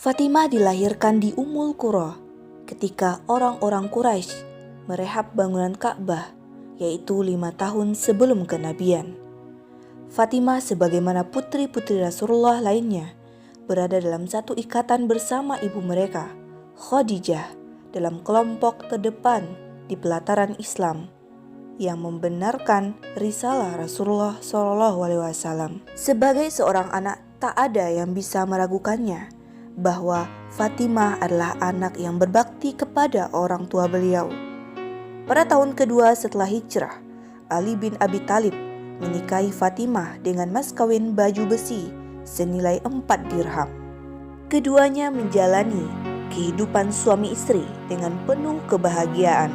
Fatimah dilahirkan di Ummul Qura ketika orang-orang Quraisy merehab bangunan Ka'bah, yaitu 5 tahun sebelum kenabian. Fatimah sebagaimana putri-putri Rasulullah lainnya berada dalam satu ikatan bersama ibu mereka, Khadijah, dalam kelompok terdepan di pelataran Islam yang membenarkan risalah Rasulullah SAW. Sebagai seorang anak, tak ada yang bisa meragukannya bahwa Fatimah adalah anak yang berbakti kepada orang tua beliau. Pada tahun kedua setelah hijrah, Ali bin Abi Thalib menikahi Fatimah dengan mas kawin baju besi senilai 4 dirham. Keduanya menjalani kehidupan suami istri dengan penuh kebahagiaan.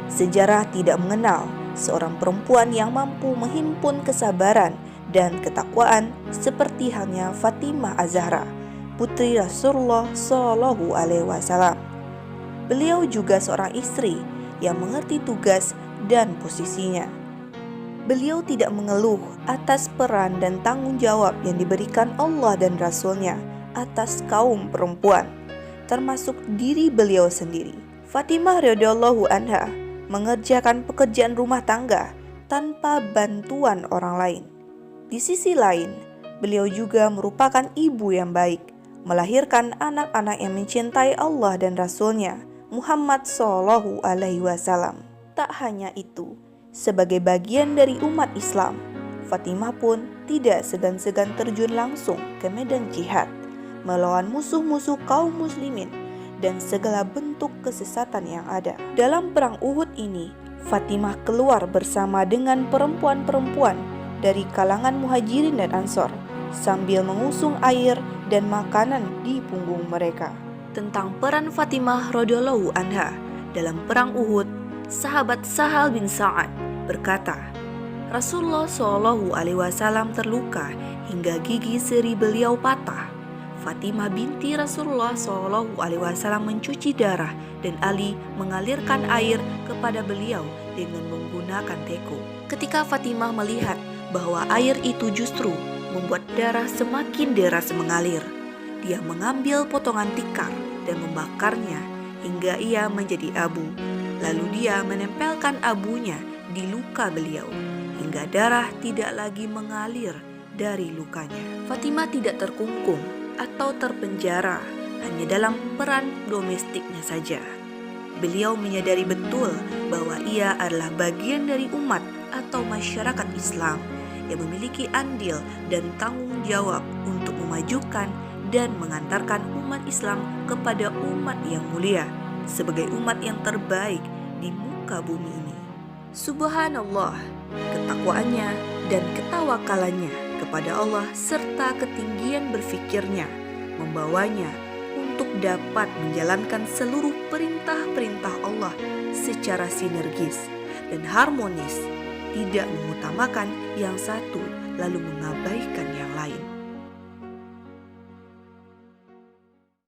Sejarah tidak mengenal seorang perempuan yang mampu menghimpun kesabaran dan ketakwaan seperti halnya Fatimah Az-Zahra, putri Rasulullah SAW. Beliau juga seorang istri yang mengerti tugas dan posisinya. Beliau tidak mengeluh atas peran dan tanggung jawab yang diberikan Allah dan Rasul-Nya atas kaum perempuan, termasuk diri beliau sendiri. Fatimah radhiyallahu anha mengerjakan pekerjaan rumah tangga tanpa bantuan orang lain. Di sisi lain, beliau juga merupakan ibu yang baik, melahirkan anak-anak yang mencintai Allah dan Rasul-Nya Muhammad SAW. Tak hanya itu, sebagai bagian dari umat Islam, Fatimah pun tidak segan-segan terjun langsung ke medan jihad, melawan musuh-musuh kaum muslimin dan segala bentuk kesesatan yang ada. Dalam perang Uhud ini, Fatimah keluar bersama dengan perempuan-perempuan dari kalangan Muhajirin dan Ansor, sambil mengusung air dan makanan di punggung mereka. Tentang peran Fatimah radhiyallahu anha dalam perang Uhud, sahabat Sahal bin Sa'ad berkata, Rasulullah SAW terluka hingga gigi seri beliau patah. Fatimah binti Rasulullah SAW mencuci darah dan Ali mengalirkan air kepada beliau dengan menggunakan teko. Ketika Fatimah melihat bahwa air itu justru membuat darah semakin deras mengalir, dia mengambil potongan tikar dan membakarnya hingga ia menjadi abu. Lalu dia menempelkan abunya di luka beliau hingga darah tidak lagi mengalir dari lukanya. Fatimah tidak terkungkung atau terpenjara hanya dalam peran domestiknya saja. Beliau menyadari betul bahwa ia adalah bagian dari umat atau masyarakat Islam yang memiliki andil dan tanggung jawab untuk memajukan dan mengantarkan umat Islam kepada umat yang mulia sebagai umat yang terbaik di muka bumi ini. Subhanallah, ketakwaannya dan ketawakalannya kepada Allah serta ketinggian berfikirnya membawanya untuk dapat menjalankan seluruh perintah-perintah Allah secara sinergis dan harmonis, tidak mengutamakan yang satu lalu mengabaikan yang lain.